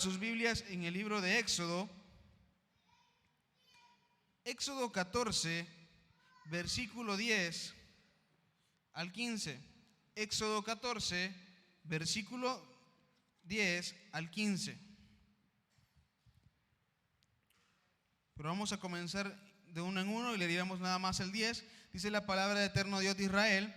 Sus Biblias en el libro de Éxodo, Éxodo 14, versículo 10 al 15. Éxodo 14, versículo 10 al 15. Pero vamos a comenzar de uno en uno y le diremos nada más el 10. Dice la palabra del eterno Dios de Israel: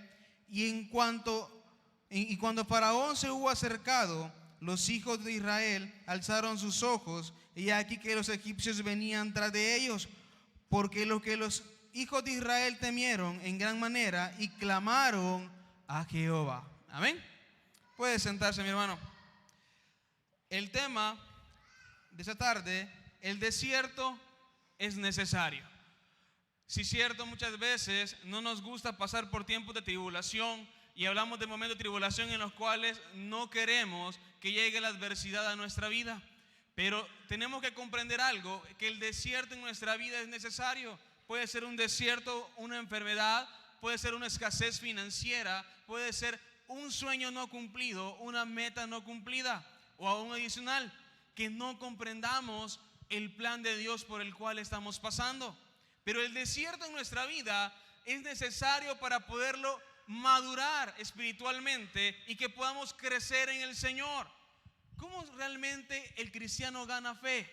y cuando Faraón se hubo acercado, los hijos de Israel alzaron sus ojos, y aquí que los egipcios venían tras de ellos, porque lo que los hijos de Israel temieron en gran manera y clamaron a Jehová. Amén. Puede sentarse, mi hermano. El tema de esta tarde: el desierto es necesario. Sí, es cierto, muchas veces no nos gusta pasar por tiempos de tribulación, y hablamos de momentos de tribulación en los cuales no queremos que llegue la adversidad a nuestra vida. Pero tenemos que comprender algo, que el desierto en nuestra vida es necesario. Puede ser un desierto, una enfermedad, puede ser una escasez financiera, puede ser un sueño no cumplido, una meta no cumplida, o aún adicional, que no comprendamos el plan de Dios por el cual estamos pasando. Pero el desierto en nuestra vida es necesario para poderlo madurar espiritualmente y que podamos crecer en el Señor. ¿Cómo realmente el cristiano gana fe?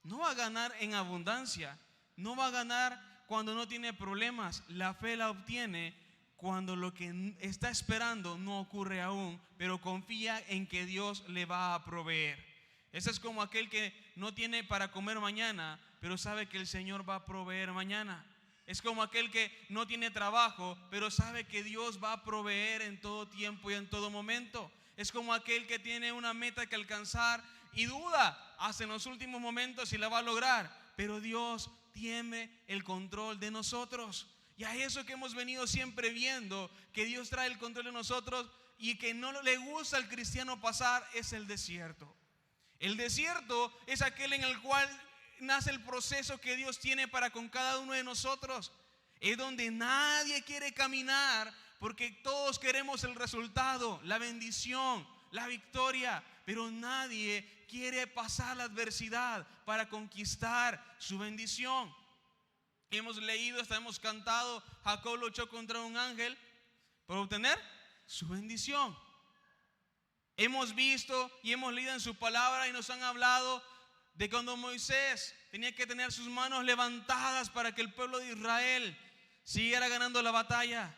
No va a ganar en abundancia, no va a ganar cuando no tiene problemas. La fe la obtiene cuando lo que está esperando no ocurre aún, pero confía en que Dios le va a proveer. Ese es como aquel que no tiene para comer mañana, pero sabe que el Señor va a proveer mañana. Es como aquel que no tiene trabajo, pero sabe que Dios va a proveer en todo tiempo y en todo momento. Es como aquel que tiene una meta que alcanzar y duda hasta en los últimos momentos si la va a lograr, pero Dios tiene el control de nosotros. Y a eso que hemos venido siempre viendo, que Dios trae el control de nosotros, y que no le gusta al cristiano pasar, es el desierto. El desierto es aquel en el cual nace el proceso que Dios tiene para con cada uno de nosotros. Es donde nadie quiere caminar, porque todos queremos el resultado, la bendición, la victoria, pero nadie quiere pasar la adversidad para conquistar su bendición. Hemos leído, hasta hemos cantado, Jacob luchó contra un ángel para obtener su bendición. Hemos visto y hemos leído en su palabra y nos han hablado de cuando Moisés tenía que tener sus manos levantadas para que el pueblo de Israel siguiera ganando la batalla.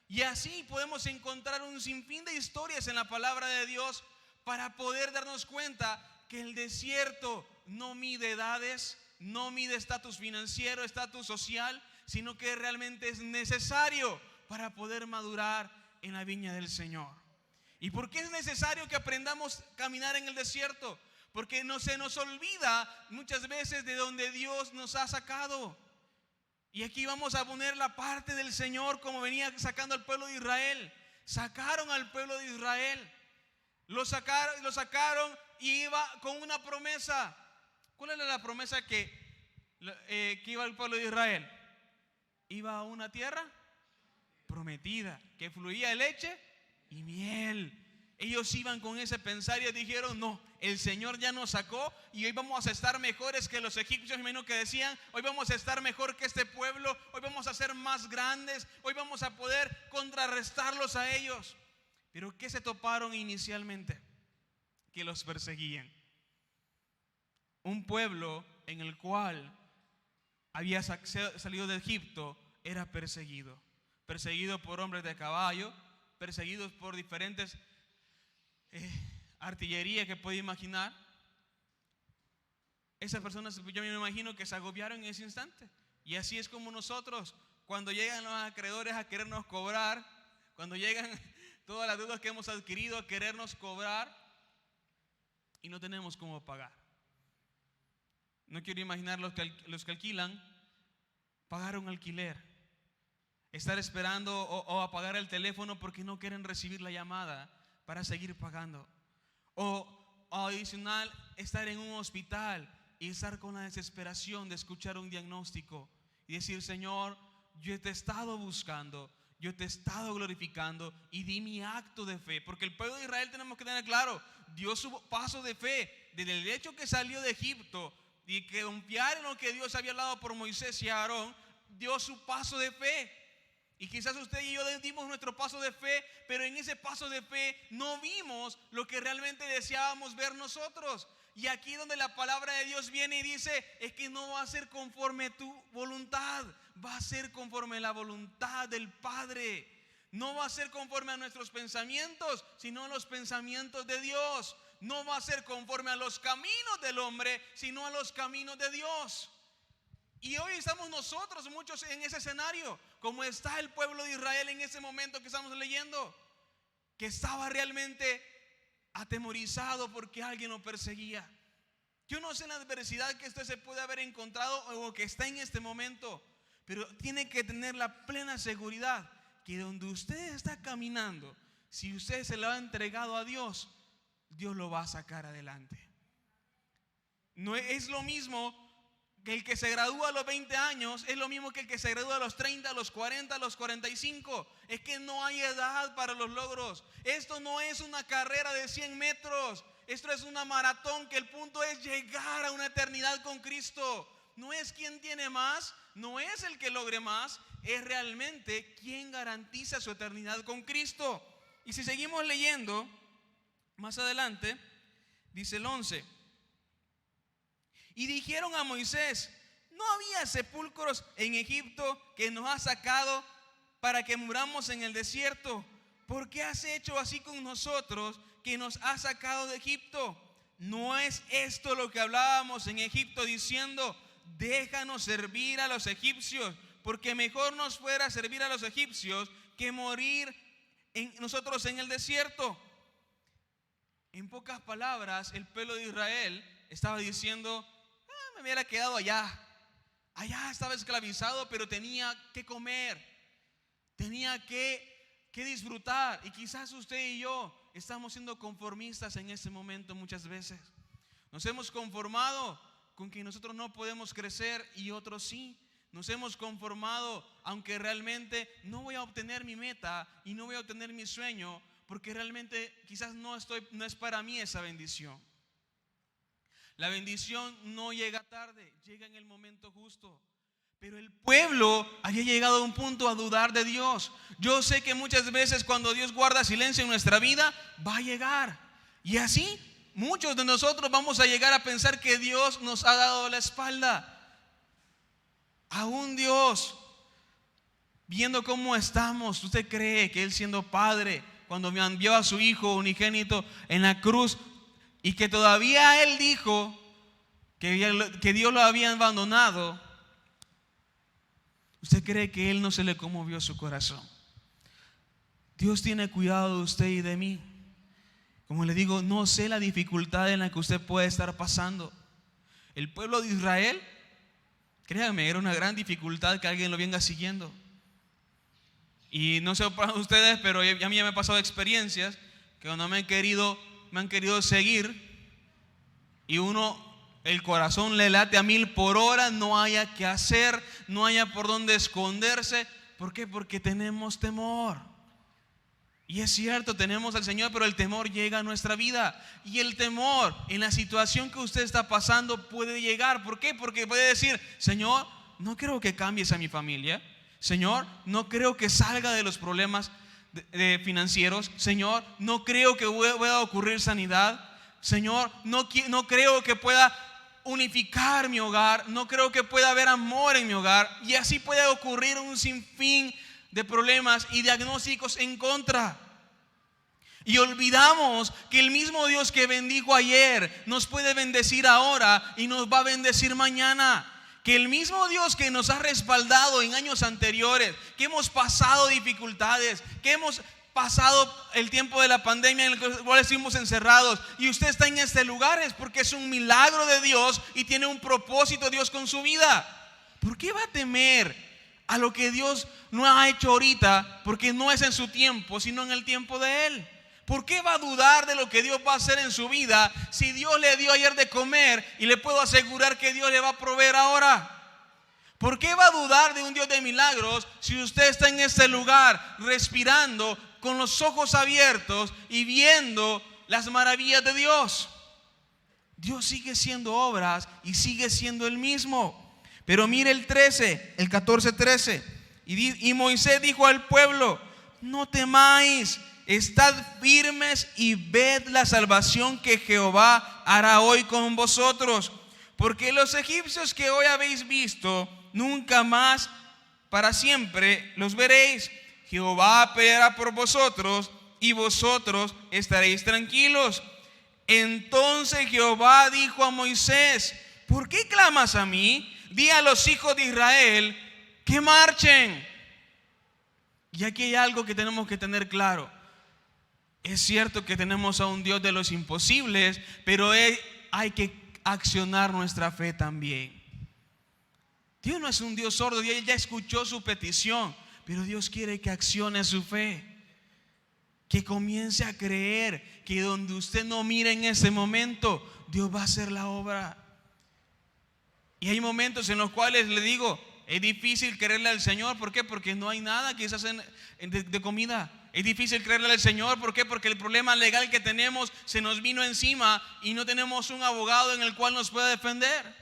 Y así podemos encontrar un sinfín de historias en la palabra de Dios para poder darnos cuenta que el desierto no mide edades, no mide estatus financiero, estatus social, sino que realmente es necesario para poder madurar en la viña del Señor. ¿Y por qué es necesario que aprendamos a caminar en el desierto? Porque no se nos olvida muchas veces de donde Dios nos ha sacado. Y aquí vamos a poner la parte del Señor, como venía sacando al pueblo de Israel. Sacaron al pueblo de Israel, lo sacaron y iba con una promesa. ¿Cuál era la promesa que iba al pueblo de Israel? Iba a una tierra prometida, que fluía leche y miel. Ellos iban con ese pensar y dijeron: no, el Señor ya nos sacó y hoy vamos a estar mejores que los egipcios. Menos que decían: hoy vamos a estar mejor que este pueblo, hoy vamos a ser más grandes, hoy vamos a poder contrarrestarlos a ellos. Pero ¿qué se toparon inicialmente? Que los perseguían. Un pueblo en el cual había salido de Egipto era perseguido por hombres de caballo, perseguidos por diferentes artillería que puede imaginar. Esas personas, yo me imagino que se agobiaron en ese instante. Y así es como nosotros, cuando llegan los acreedores a querernos cobrar, cuando llegan todas las deudas que hemos adquirido a querernos cobrar y no tenemos cómo pagar. No quiero imaginar los que alquilan, pagar un alquiler, estar esperando o apagar el teléfono porque no quieren recibir la llamada para seguir pagando. O adicional, estar en un hospital y estar con la desesperación de escuchar un diagnóstico y decir: Señor, yo te he estado buscando, yo te he estado glorificando y di mi acto de fe. Porque el pueblo de Israel, tenemos que tener claro, dio su paso de fe. desde el hecho que salió de Egipto y que confiar en lo que Dios había hablado por Moisés y Aarón, dio su paso de fe. Y quizás usted y yo dimos nuestro paso de fe, pero en ese paso de fe no vimos lo que realmente deseábamos ver nosotros. Y aquí donde la palabra de Dios viene y dice, es que no va a ser conforme a tu voluntad, va a ser conforme a la voluntad del Padre. No va a ser conforme a nuestros pensamientos, sino a los pensamientos de Dios. No va a ser conforme a los caminos del hombre, sino a los caminos de Dios. Y hoy estamos nosotros muchos en ese escenario, como está el pueblo de Israel en ese momento que estamos leyendo, que estaba realmente atemorizado porque alguien lo perseguía. Yo no sé la adversidad que usted se puede haber encontrado o que está en este momento, pero tiene que tener la plena seguridad que donde usted está caminando, si usted se lo ha entregado a Dios, Dios lo va a sacar adelante. No es lo mismo que el que se gradúa a los 20 años, es lo mismo que el que se gradúa a los 30, a los 40, a los 45. Es que no hay edad para los logros. Esto no es una carrera de 100 metros. Esto es una maratón, que el punto es llegar a una eternidad con Cristo. No es quien tiene más, no es el que logre más, es realmente quien garantiza su eternidad con Cristo. Y si seguimos leyendo, más adelante, dice el 11. Y dijeron a Moisés, ¿no había sepulcros en Egipto que nos has sacado para que muramos en el desierto? ¿Por qué has hecho así con nosotros que nos has sacado de Egipto? ¿No es esto lo que hablábamos en Egipto diciendo, déjanos servir a los egipcios, porque mejor nos fuera servir a los egipcios que morir nosotros en el desierto? En pocas palabras, el pueblo de Israel estaba diciendo, me hubiera quedado allá estaba esclavizado, pero tenía que comer, tenía que disfrutar. Y quizás usted y yo estamos siendo conformistas en este momento muchas veces. Nos hemos conformado con que nosotros no podemos crecer y otros sí. Nos hemos conformado, aunque realmente no voy a obtener mi meta y no voy a obtener mi sueño, porque realmente quizás no es para mí esa bendición. La bendición no llega tarde, llega en el momento justo. Pero el pueblo había llegado a un punto a dudar de Dios. Yo sé que muchas veces cuando Dios guarda silencio en nuestra vida, va a llegar. Y así muchos de nosotros vamos a llegar a pensar que Dios nos ha dado la espalda. Aún Dios, viendo cómo estamos, ¿usted cree que Él, siendo Padre, cuando me envió a su Hijo unigénito en la cruz, y que todavía Él dijo que Dios lo había abandonado, ¿usted cree que Él no se le conmovió su corazón? Dios tiene cuidado de usted y de mí. Como le digo, no sé la dificultad en la que usted puede estar pasando. El pueblo de Israel, créanme, era una gran dificultad que alguien lo venga siguiendo. Y no sé para ustedes, pero a mí ya me han pasado experiencias que cuando me han querido seguir y el corazón le late a 1000 por hora, no haya que hacer, no haya por dónde esconderse. ¿Por qué? Porque tenemos temor. Y es cierto, tenemos al Señor, pero el temor llega a nuestra vida. Y el temor en la situación que usted está pasando puede llegar. ¿Por qué? Porque puede decir, Señor, no creo que cambies a mi familia. Señor, no creo que salga de los problemas financieros. Señor, no creo que pueda ocurrir sanidad. Señor, no creo que pueda unificar mi hogar. No creo que pueda haber amor en mi hogar. Y así puede ocurrir un sinfín de problemas y diagnósticos en contra. Y olvidamos que el mismo Dios que bendijo ayer nos puede bendecir ahora y nos va a bendecir mañana. Que el mismo Dios que nos ha respaldado en años anteriores, que hemos pasado dificultades, que hemos pasado el tiempo de la pandemia en el cual estuvimos encerrados, y usted está en este lugar, es porque es un milagro de Dios y tiene un propósito Dios con su vida. ¿Por qué va a temer a lo que Dios no ha hecho ahorita? Porque no es en su tiempo, sino en el tiempo de Él. ¿Por qué va a dudar de lo que Dios va a hacer en su vida si Dios le dio ayer de comer y le puedo asegurar que Dios le va a proveer ahora? ¿Por qué va a dudar de un Dios de milagros si usted está en este lugar respirando con los ojos abiertos y viendo las maravillas de Dios? Dios sigue haciendo obras y sigue siendo el mismo. Pero mire el 14:13. Y Moisés dijo al pueblo: no temáis, estad firmes y ved la salvación que Jehová hará hoy con vosotros. Porque los egipcios que hoy habéis visto, nunca más para siempre los veréis. Jehová peleará por vosotros y vosotros estaréis tranquilos. Entonces Jehová dijo a Moisés: ¿por qué clamas a mí? Di a los hijos de Israel que marchen. Y aquí hay algo que tenemos que tener claro. Es cierto que tenemos a un Dios de los imposibles, pero hay que accionar nuestra fe también. Dios no es un Dios sordo. Dios ya escuchó su petición, pero Dios quiere que accione su fe, que comience a creer que donde usted no mire en ese momento, Dios va a hacer la obra. Y hay momentos en los cuales le digo, es difícil creerle al Señor. ¿Por qué? Porque no hay nada quizás de comida. Es difícil creerle al Señor. ¿Por qué? Porque el problema legal que tenemos se nos vino encima y no tenemos un abogado en el cual nos pueda defender.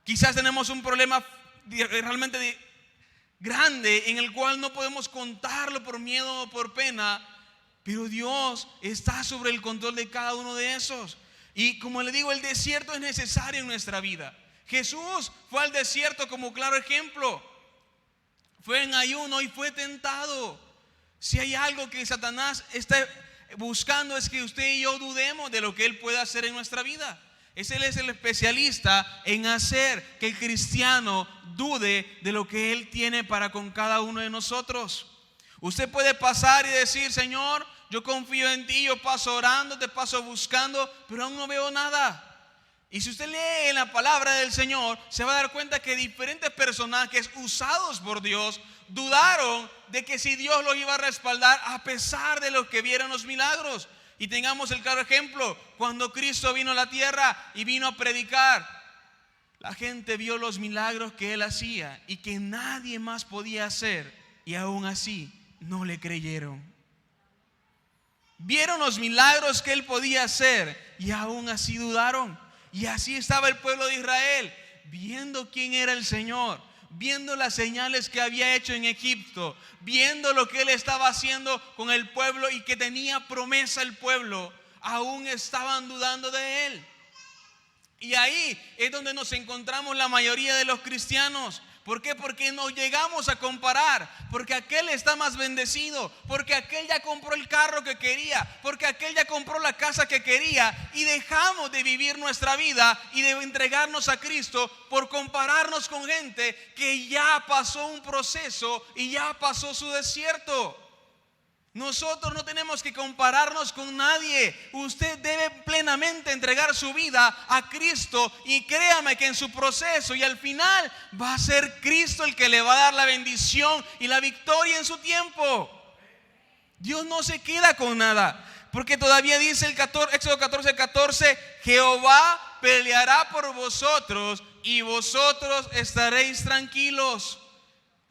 Quizás tenemos un problema realmente grande en el cual no podemos contarlo por miedo o por pena, pero Dios está sobre el control de cada uno de esos. Y como le digo, el desierto es necesario en nuestra vida. Jesús fue al desierto como claro ejemplo. Fue en ayuno y fue tentado. Si hay algo que Satanás está buscando, es que usted y yo dudemos de lo que Él puede hacer en nuestra vida. Él es el especialista en hacer que el cristiano dude de lo que Él tiene para con cada uno de nosotros. Usted puede pasar y decir: Señor, yo confío en ti, yo paso orando, te paso buscando, pero aún no veo nada. Y si usted lee en la palabra del Señor, se va a dar cuenta que diferentes personajes usados por Dios dudaron de que si Dios los iba a respaldar a pesar de lo que vieron los milagros. Y tengamos el claro ejemplo, cuando Cristo vino a la tierra y vino a predicar, la gente vio los milagros que Él hacía y que nadie más podía hacer, y aún así no le creyeron. Vieron los milagros que Él podía hacer y aún así dudaron. Y así estaba el pueblo de Israel, viendo quién era el Señor, viendo las señales que había hecho en Egipto, viendo lo que Él estaba haciendo con el pueblo y que tenía promesa el pueblo, aún estaban dudando de Él. Y ahí es donde nos encontramos la mayoría de los cristianos. ¿Por qué? Porque nos llegamos a comparar, porque aquel está más bendecido, porque aquel ya compró el carro que quería, porque aquel ya compró la casa que quería, y dejamos de vivir nuestra vida y de entregarnos a Cristo por compararnos con gente que ya pasó un proceso y ya pasó su desierto. Nosotros no tenemos que compararnos con nadie. Usted debe plenamente entregar su vida a Cristo, y créame que en su proceso y al final va a ser Cristo el que le va a dar la bendición y la victoria en su tiempo. Dios no se queda con nada, porque todavía dice Éxodo 14:14, Jehová peleará por vosotros y vosotros estaréis tranquilos.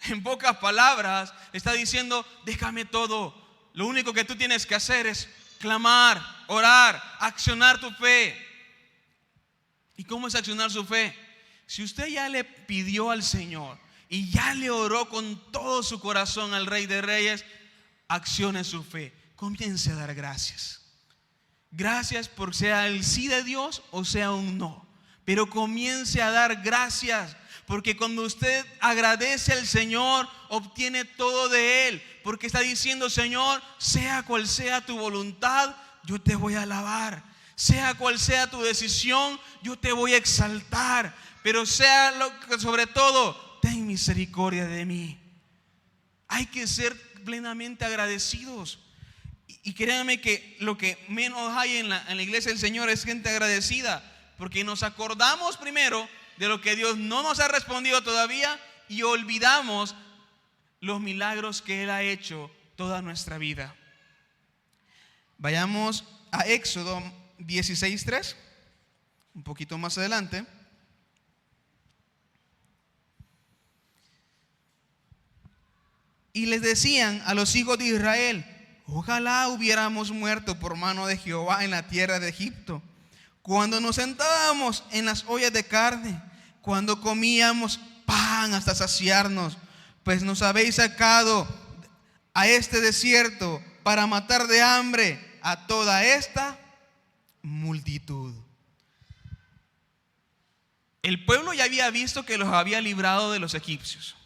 En pocas palabras está diciendo: déjame todo. Lo único que tú tienes que hacer es clamar, orar, accionar tu fe. ¿Y cómo es accionar su fe? Si usted ya le pidió al Señor y ya le oró con todo su corazón al Rey de Reyes, accione su fe. Comience a dar gracias. Gracias por sea el sí de Dios o sea un no. Pero comience a dar gracias. Porque cuando usted agradece al Señor, obtiene todo de Él. Porque está diciendo: Señor, sea cual sea tu voluntad, yo te voy a alabar. Sea cual sea tu decisión, yo te voy a exaltar. Pero sea lo que sobre todo, ten misericordia de mí. Hay que ser plenamente agradecidos. Y créanme que lo que menos hay en la iglesia del Señor es gente agradecida. Porque nos acordamos primero de lo que Dios no nos ha respondido todavía y olvidamos los milagros que Él ha hecho toda nuestra vida. Vayamos a Éxodo 16:3, un poquito más adelante. Y les decían a los hijos de Israel: ojalá hubiéramos muerto por mano de Jehová en la tierra de Egipto, cuando nos sentábamos en las ollas de carne, cuando comíamos pan hasta saciarnos, pues nos habéis sacado a este desierto para matar de hambre a toda esta multitud. El pueblo ya había visto que los había librado de los egipcios.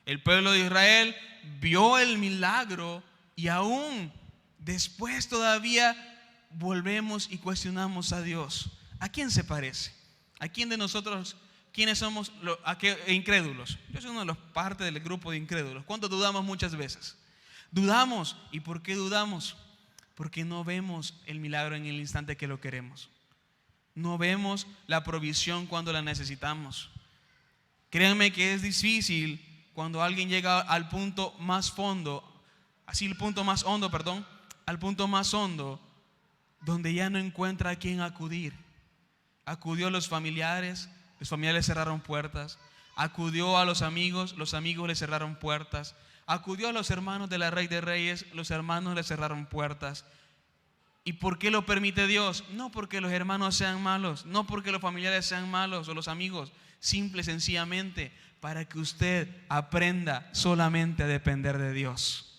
El pueblo de Israel vio el milagro y aún después todavía volvemos y cuestionamos a Dios. ¿A quién se parece? ¿A quién de nosotros, quiénes somos incrédulos? Yo soy uno de los parte del grupo de incrédulos. ¿Cuánto dudamos muchas veces? Dudamos. ¿Y por qué dudamos? Porque no vemos el milagro en el instante que lo queremos. No vemos la provisión cuando la necesitamos. Créanme que es difícil cuando alguien llega al punto más hondo, al punto más hondo, donde ya no encuentra a quién acudir. Acudió a los familiares cerraron puertas. Acudió a los amigos le cerraron puertas. Acudió a los hermanos de la Rey de Reyes, los hermanos le cerraron puertas. ¿Y por qué lo permite Dios? No porque los hermanos sean malos, no porque los familiares sean malos o los amigos, simple y sencillamente para que usted aprenda solamente a depender de Dios.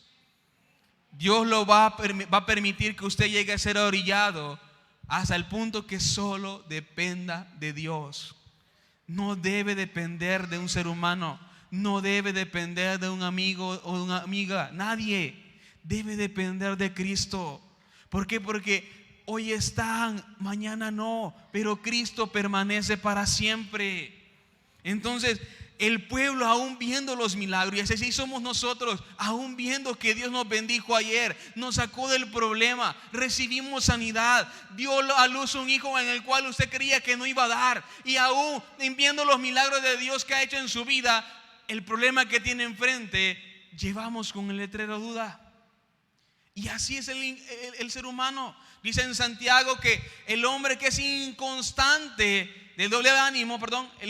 Dios lo va a permitir que usted llegue a ser orillado hasta el punto que solo dependa de Dios. No debe depender de un ser humano, no debe depender de un amigo o de una amiga, nadie. Debe depender de Cristo. ¿Por qué? Porque hoy están, mañana no, pero Cristo permanece para siempre. Entonces, el pueblo aún viendo los milagros, y así somos nosotros, aún viendo que Dios nos bendijo ayer, nos sacó del problema, recibimos sanidad, dio a luz un hijo en el cual usted creía que no iba a dar, y aún viendo los milagros de Dios que ha hecho en su vida, el problema que tiene enfrente, llevamos con el letrero duda. Y así es el ser humano. Dice en Santiago que el hombre que es inconstante, el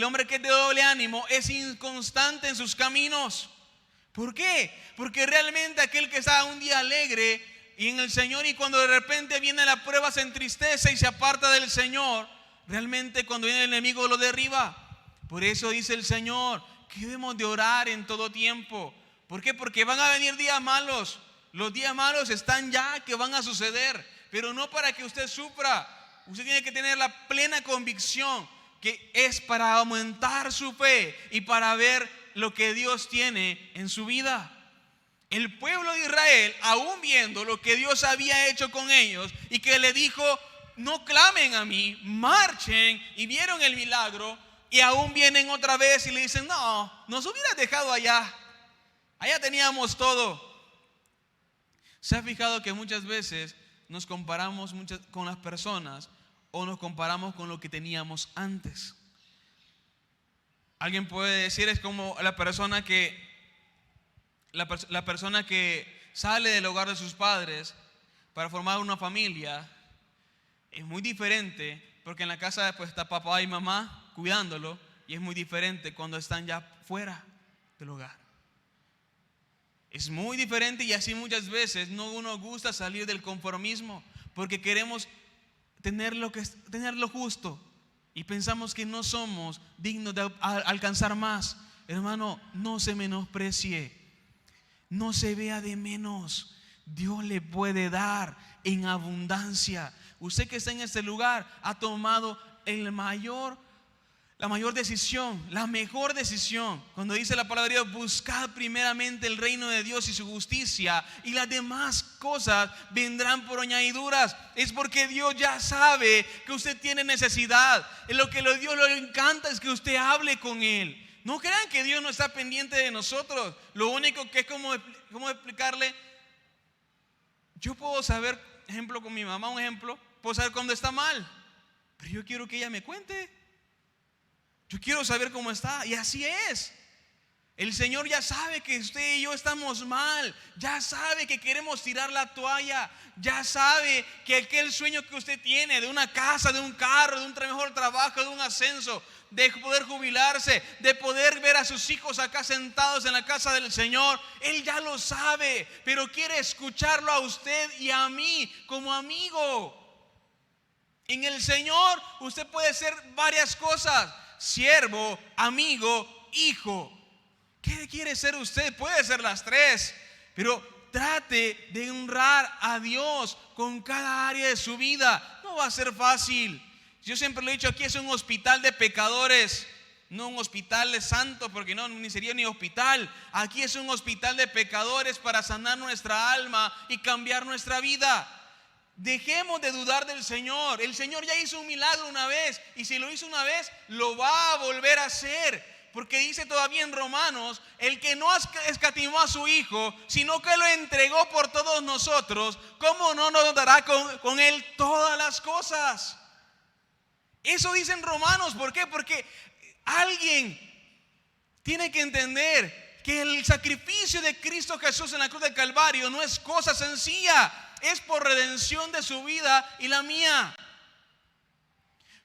hombre que es de doble ánimo es inconstante en sus caminos. ¿Por qué? Porque realmente aquel que está un día alegre y en el Señor, y cuando de repente viene la prueba se entristece y se aparta del Señor, realmente cuando viene el enemigo lo derriba. Por eso dice el Señor que debemos de orar en todo tiempo. ¿Por qué? Porque van a venir días malos. Los días malos están ya, que van a suceder, pero no para que usted sufra. Usted tiene que tener la plena convicción que es para aumentar su fe y para ver lo que Dios tiene en su vida. El pueblo de Israel, aún viendo lo que Dios había hecho con ellos y que le dijo, no clamen a mí, marchen, y vieron el milagro, y aún vienen otra vez y le dicen, no, nos hubieras dejado allá teníamos todo. ¿Se ha fijado que muchas veces nos comparamos con las personas o nos comparamos con lo que teníamos antes? Alguien puede decir, es como la persona que sale del hogar de sus padres para formar una familia. Es muy diferente porque en la casa pues está papá y mamá cuidándolo, y es muy diferente cuando están ya fuera del hogar. Es muy diferente, y así muchas veces no nos gusta salir del conformismo porque queremos tener lo justo y pensamos que no somos dignos de alcanzar más. Hermano, no se menosprecie, no se vea de menos. Dios le puede dar en abundancia. Usted que está en este lugar ha tomado la mayor decisión, la mejor decisión. Cuando dice la palabra de Dios, buscad primeramente el reino de Dios y su justicia, y las demás cosas vendrán por añadiduras. Es porque Dios ya sabe que usted tiene necesidad. Lo que a Dios le encanta es que usted hable con Él. No crean que Dios no está pendiente de nosotros. Lo único que es como explicarle. Yo puedo saber, ejemplo con mi mamá, puedo saber cuando está mal, pero yo quiero que ella me cuente. Yo quiero saber cómo está, y así es. El Señor ya sabe que usted y yo estamos mal, ya sabe que queremos tirar la toalla, ya sabe que aquel sueño que usted tiene de una casa, de un carro, de un mejor trabajo, de un ascenso, de poder jubilarse, de poder ver a sus hijos acá sentados en la casa del Señor, Él ya lo sabe, pero quiere escucharlo a usted y a mí como amigo. En el Señor usted puede ser varias cosas: siervo, amigo, hijo. ¿Qué quiere ser usted? Puede ser las tres, pero trate de honrar a Dios con cada área de su vida. No va a ser fácil. Yo siempre lo he dicho, aquí es un hospital de pecadores, no un hospital de santos, porque no, ni sería ni hospital. Aquí es un hospital de pecadores para sanar nuestra alma y cambiar nuestra vida. Dejemos de dudar del Señor. El Señor ya hizo un milagro una vez, y si lo hizo una vez, lo va a volver a hacer. Porque dice todavía en Romanos: el que no escatimó a su Hijo, sino que lo entregó por todos nosotros, ¿cómo no nos dará con Él todas las cosas? Eso dice en Romanos. ¿Por qué? Porque alguien tiene que entender que el sacrificio de Cristo Jesús en la cruz del Calvario no es cosa sencilla. Es por redención de su vida y la mía.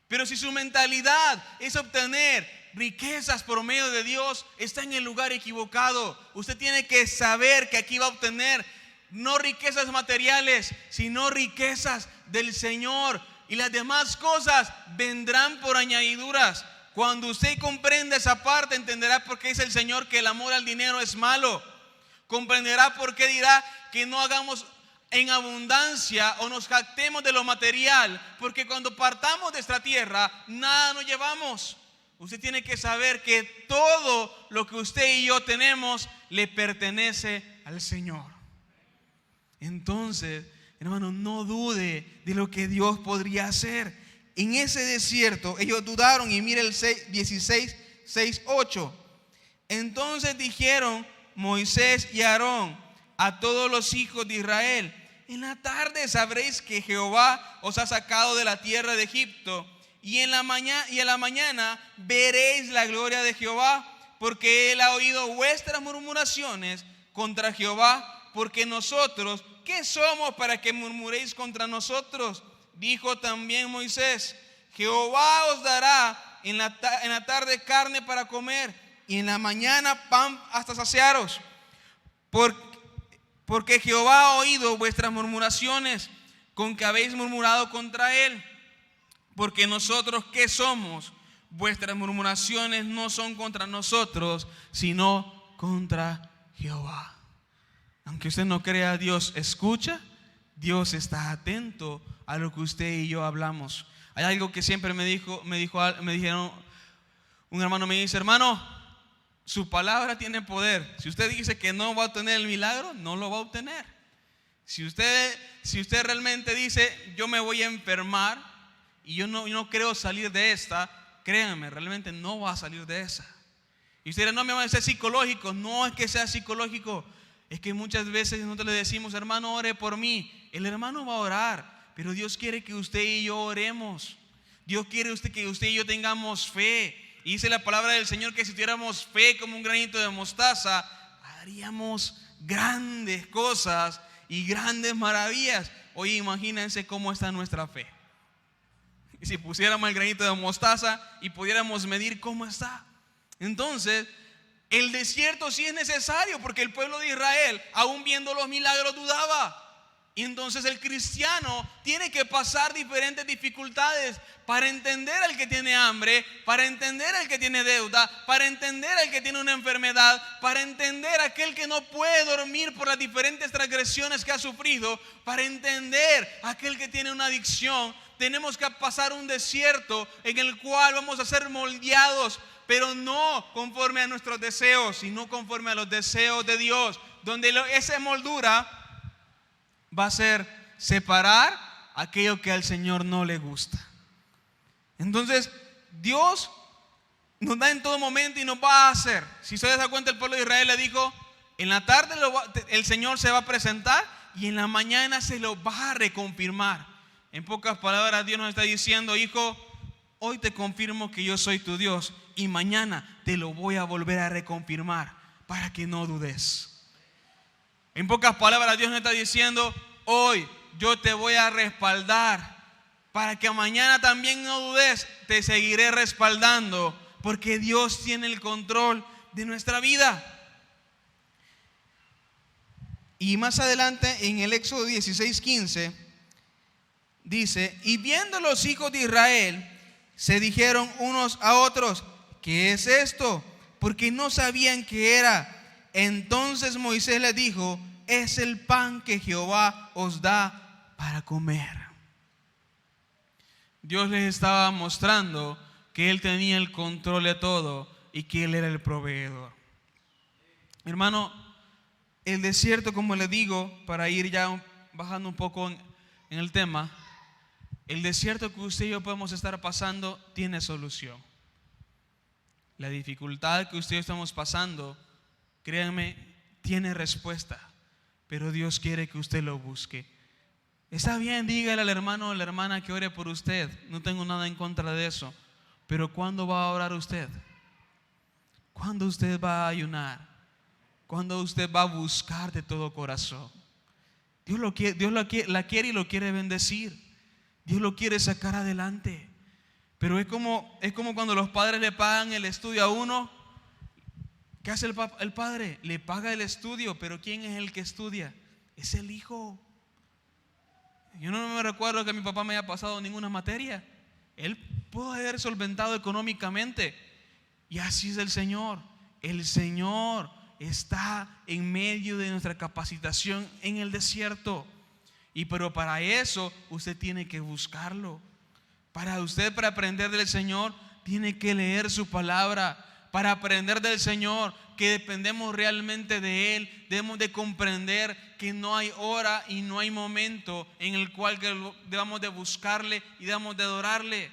Pero si su mentalidad es obtener riquezas por medio de Dios, está en el lugar equivocado. Usted tiene que saber que aquí va a obtener no riquezas materiales, sino riquezas del Señor, y las demás cosas vendrán por añadiduras. Cuando usted comprenda esa parte, entenderá por qué dice el Señor que el amor al dinero es malo. Comprenderá por qué dirá que no hagamos en abundancia o nos jactemos de lo material, porque cuando partamos de esta tierra nada nos llevamos. Usted tiene que saber que todo lo que usted y yo tenemos le pertenece al Señor. Entonces, hermano, no dude de lo que Dios podría hacer. En ese desierto ellos dudaron, y mire el 16, 6, 8. Entonces dijeron Moisés y Aarón a todos los hijos de Israel: en la tarde sabréis que Jehová os ha sacado de la tierra de Egipto, y en la mañana veréis la gloria de Jehová, porque él ha oído vuestras murmuraciones contra Jehová. Porque nosotros, ¿qué somos para que murmuréis contra nosotros? Dijo también Moisés: Jehová os dará en la tarde carne para comer, y en la mañana pan hasta saciaros. Porque Jehová ha oído vuestras murmuraciones con que habéis murmurado contra él. Porque nosotros, ¿qué somos? Vuestras murmuraciones no son contra nosotros, sino contra Jehová. Aunque usted no crea, Dios escucha, Dios está atento a lo que usted y yo hablamos. Hay algo que siempre me dijeron, un hermano me dice: hermano, su palabra tiene poder. Si usted dice que no va a obtener el milagro, no lo va a obtener. Si usted realmente dice: yo me voy a enfermar y yo no creo salir de esta, créanme, realmente no va a salir de esa. Y usted dirá: no, me va a ser psicológico. No es que sea psicológico, es que muchas veces nosotros le decimos: hermano, ore por mí. El hermano va a orar, pero Dios quiere que usted y yo oremos. Dios quiere que usted y yo tengamos fe. Y dice la palabra del Señor que si tuviéramos fe como un granito de mostaza, haríamos grandes cosas y grandes maravillas. Oye, imagínense cómo está nuestra fe. Y si pusiéramos el granito de mostaza y pudiéramos medir cómo está. Entonces, el desierto sí es necesario, porque el pueblo de Israel, aún viendo los milagros, dudaba. Y entonces el cristiano tiene que pasar diferentes dificultades para entender al que tiene hambre, para entender al que tiene deuda, para entender al que tiene una enfermedad, para entender a aquel que no puede dormir por las diferentes transgresiones que ha sufrido, para entender a aquel que tiene una adicción. Tenemos que pasar un desierto en el cual vamos a ser moldeados, pero no conforme a nuestros deseos, sino conforme a los deseos de Dios, donde esa moldura va a ser separar aquello que al Señor no le gusta. Entonces, Dios nos da en todo momento y nos va a hacer. Si se da cuenta, el pueblo de Israel le dijo: en la tarde el Señor se va a presentar, y en la mañana se lo va a reconfirmar. En pocas palabras, Dios nos está diciendo: hijo, hoy te confirmo que yo soy tu Dios, y mañana te lo voy a volver a reconfirmar para que no dudes. En pocas palabras, Dios nos está diciendo: hoy yo te voy a respaldar para que mañana también no dudes. Te seguiré respaldando, porque Dios tiene el control de nuestra vida. Y más adelante, en el Éxodo 16:15, dice, y viendo los hijos de Israel, se dijeron unos a otros, ¿qué es esto? Porque no sabían qué era. Entonces Moisés les dijo, es el pan que Jehová os da para comer. Dios les estaba mostrando que Él tenía el control de todo y que Él era el proveedor. Hermano, el desierto, como le digo, para ir ya bajando un poco en el tema, el desierto que usted y yo podemos estar pasando tiene solución. La dificultad que usted y yo estamos pasando, créanme, tiene respuesta, pero Dios quiere que usted lo busque. Está bien, dígale al hermano o a la hermana que ore por usted, no tengo nada en contra de eso, pero ¿cuándo va a orar usted? ¿Cuándo usted va a ayunar? ¿Cuándo usted va a buscar de todo corazón? Dios la quiere y lo quiere bendecir. Dios lo quiere sacar adelante. Pero es como cuando los padres le pagan el estudio a uno. ¿Qué hace el padre? Le paga el estudio, pero ¿quién es el que estudia? Es el hijo. Yo no me recuerdo que mi papá me haya pasado ninguna materia. Él pudo haber solventado económicamente. Y así es el Señor. El Señor está en medio de nuestra capacitación en el desierto. Pero para eso usted tiene que buscarlo. Para aprender del Señor, tiene que leer su palabra. Para aprender del Señor, que dependemos realmente de Él, debemos de comprender que no hay hora y no hay momento en el cual debamos de buscarle y debemos de adorarle.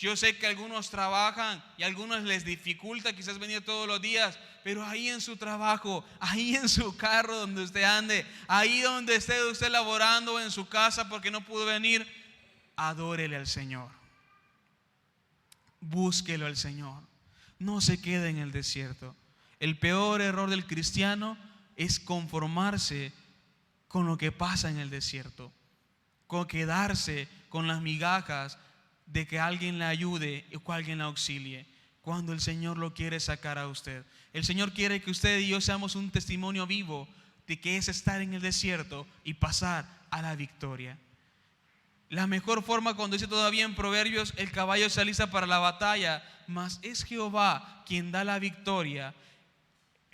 Yo sé que algunos trabajan y a algunos les dificulta quizás venir todos los días, pero ahí en su trabajo, ahí en su carro donde usted ande, ahí donde esté usted laborando o en su casa porque no pudo venir, adórele al Señor. Búsquelo al Señor. No se quede en el desierto. El peor error del cristiano es conformarse con lo que pasa en el desierto, con quedarse con las migajas de que alguien le ayude o que alguien le auxilie, cuando el Señor lo quiere sacar a usted. El Señor quiere que usted y yo seamos un testimonio vivo de que es estar en el desierto y pasar a la victoria. La mejor forma, cuando dice todavía en Proverbios, el caballo se alista para la batalla, mas es Jehová quien da la victoria.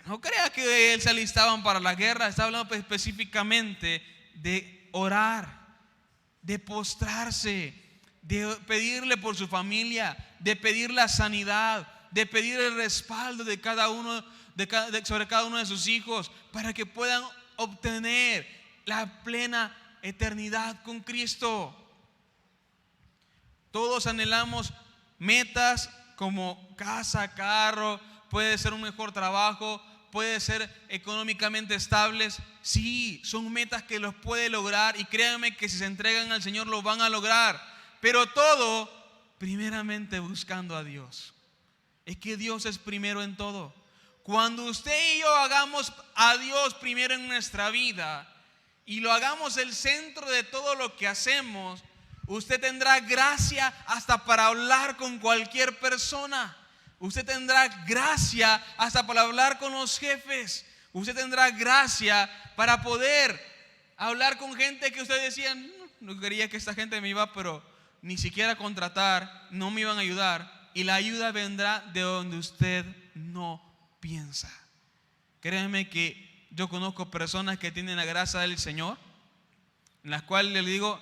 No crea que él se alistaban para la guerra. Está hablando específicamente de orar, de postrarse, de pedirle por su familia, de pedir la sanidad, de pedir el respaldo de cada uno, sobre cada uno de sus hijos, para que puedan obtener la plena eternidad con Cristo. Todos anhelamos metas como casa, carro, puede ser un mejor trabajo, puede ser económicamente estables. Sí, son metas que los puede lograr, y créanme que si se entregan al Señor lo van a lograr. Pero todo primeramente buscando a Dios. Es que Dios es primero en todo. Cuando usted y yo hagamos a Dios primero en nuestra vida y lo hagamos el centro de todo lo que hacemos, usted tendrá gracia hasta para hablar con cualquier persona. Usted tendrá gracia hasta para hablar con los jefes. Usted tendrá gracia para poder hablar con gente que usted decía, no quería que esta gente me iba, pero ni siquiera contratar, no me iban a ayudar. Y la ayuda vendrá de donde usted no piensa. Créanme que yo conozco personas que tienen la gracia del Señor, en las cuales le digo,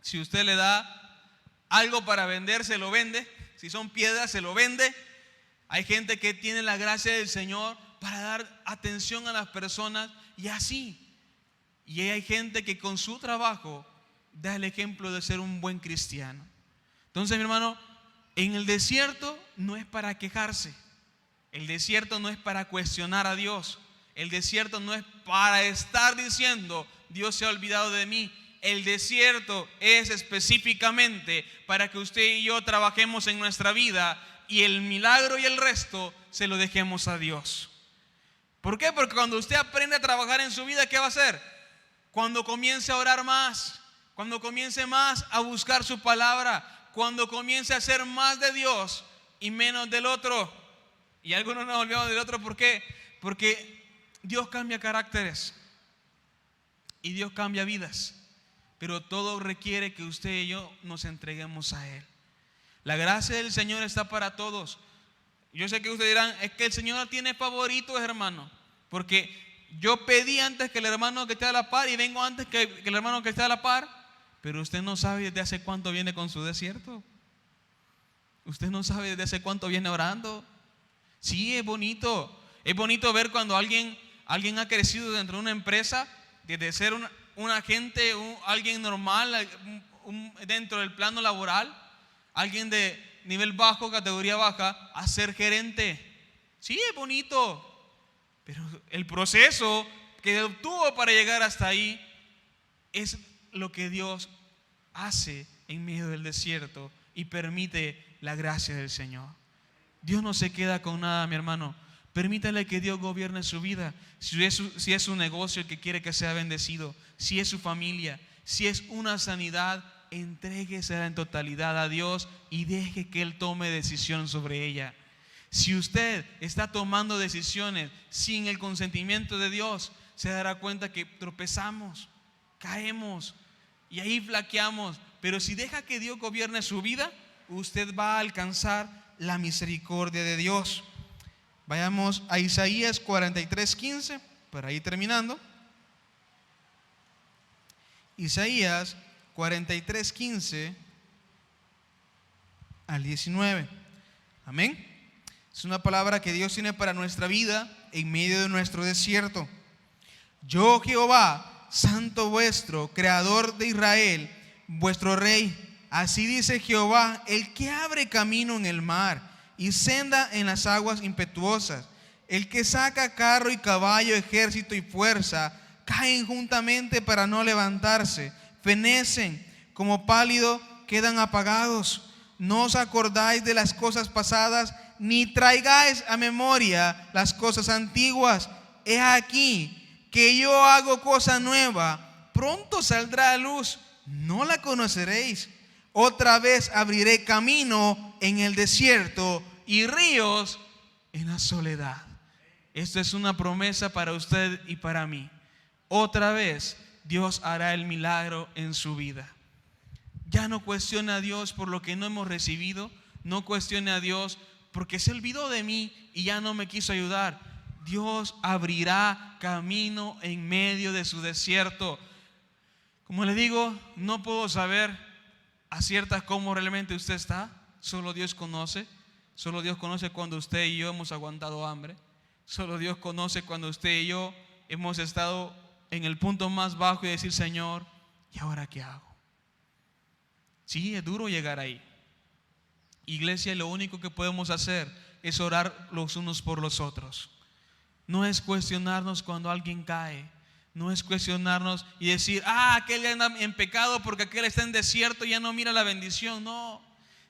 si usted le da algo para vender, se lo vende. Si son piedras, se lo vende. Hay gente que tiene la gracia del Señor para dar atención a las personas y así. Y hay gente que con su trabajo da el ejemplo de ser un buen cristiano. Entonces, mi hermano, en el desierto no es para quejarse. El desierto no es para cuestionar a Dios. El desierto no es para estar diciendo, Dios se ha olvidado de mí. El desierto es específicamente para que usted y yo trabajemos en nuestra vida y el milagro y el resto se lo dejemos a Dios. ¿Por qué? Porque cuando usted aprende a trabajar en su vida, ¿qué va a hacer? Cuando comience a orar más, cuando comience más a buscar su palabra, cuando comience a hacer más de Dios y menos del otro. Y algunos nos olvidamos del otro. ¿Por qué? Porque Dios cambia caracteres y Dios cambia vidas. pero todo requiere que usted y yo nos entreguemos a Él. La gracia del Señor está para todos. Yo sé que ustedes dirán, es que el Señor tiene favoritos, hermano, porque yo pedí antes que el hermano que esté a la par y vengo antes que el hermano que esté a la par, pero usted no sabe desde hace cuánto viene con su desierto. Usted no sabe desde hace cuánto viene orando. Sí, es bonito ver cuando alguien ha crecido dentro de una empresa, desde ser un agente, alguien normal, dentro del plano laboral, alguien de nivel bajo, categoría baja, a ser gerente. Sí, es bonito, pero el proceso que obtuvo para llegar hasta ahí es lo que Dios hace en medio del desierto y permite la gracia del Señor. Dios no se queda con nada, mi hermano. Permítale que Dios gobierne su vida. Si es su negocio el que quiere que sea bendecido, si es su familia, si es una sanidad, entréguesela en totalidad a Dios y deje que Él tome decisión sobre ella. Si usted está tomando decisiones sin el consentimiento de Dios, se dará cuenta que tropezamos, caemos y ahí flaqueamos. Pero si deja que Dios gobierne su vida, usted va a alcanzar la misericordia de Dios. Vayamos a Isaías 43:15, para ir terminando. Isaías 43:15 al 19. Amén. Es una palabra que Dios tiene para nuestra vida en medio de nuestro desierto. Yo, Jehová, santo vuestro, creador de Israel, vuestro rey. Así dice Jehová, el que abre camino en el mar y senda en las aguas impetuosas, el que saca carro y caballo, ejército y fuerza, caen juntamente para no levantarse, fenecen como pálido, quedan apagados. No os acordáis de las cosas pasadas, ni traigáis a memoria las cosas antiguas. He aquí que yo hago cosa nueva, pronto saldrá a luz, no la conoceréis. Otra vez abriré camino en el desierto y ríos en la soledad. Esto es una promesa para usted y para mí. Otra vez Dios hará el milagro en su vida. Ya no cuestione a Dios por lo que no hemos recibido. No cuestione a Dios porque se olvidó de mí y ya no me quiso ayudar. Dios abrirá camino en medio de su desierto. Como le digo, no puedo saber a ciertas cómo realmente usted está. Solo Dios conoce. Solo Dios conoce cuando usted y yo hemos aguantado hambre. Solo Dios conoce cuando usted y yo hemos estado en el punto más bajo y decir, Señor, ¿y ahora qué hago? Sí, es duro llegar ahí. Iglesia, lo único que podemos hacer es orar los unos por los otros. No es cuestionarnos cuando alguien cae. No es cuestionarnos y decir, aquel anda en pecado porque aquel está en desierto y ya no mira la bendición. No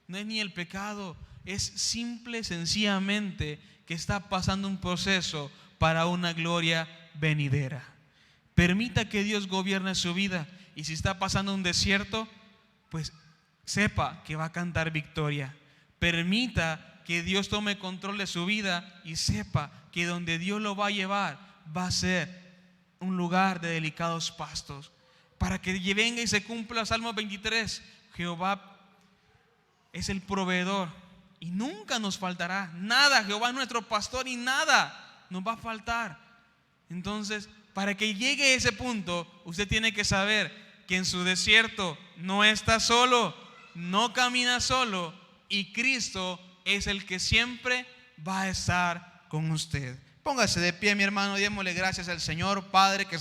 es ni el pecado. Es simple, sencillamente que está pasando un proceso para una gloria venidera. Permita que Dios gobierne su vida. Y si está pasando un desierto, pues sepa que va a cantar victoria. Permita que Dios tome control de su vida y sepa que donde Dios lo va a llevar va a ser un lugar de delicados pastos, para que venga y se cumpla Salmo 23. Jehová es el proveedor y nunca nos faltará nada. Jehová es nuestro pastor y nada nos va a faltar. Entonces, para que llegue a ese punto, usted tiene que saber que en su desierto no está solo, no camina solo, y Cristo es el que siempre va a estar con usted. Póngase de pie, mi hermano, y démosle gracias al Señor. Padre, que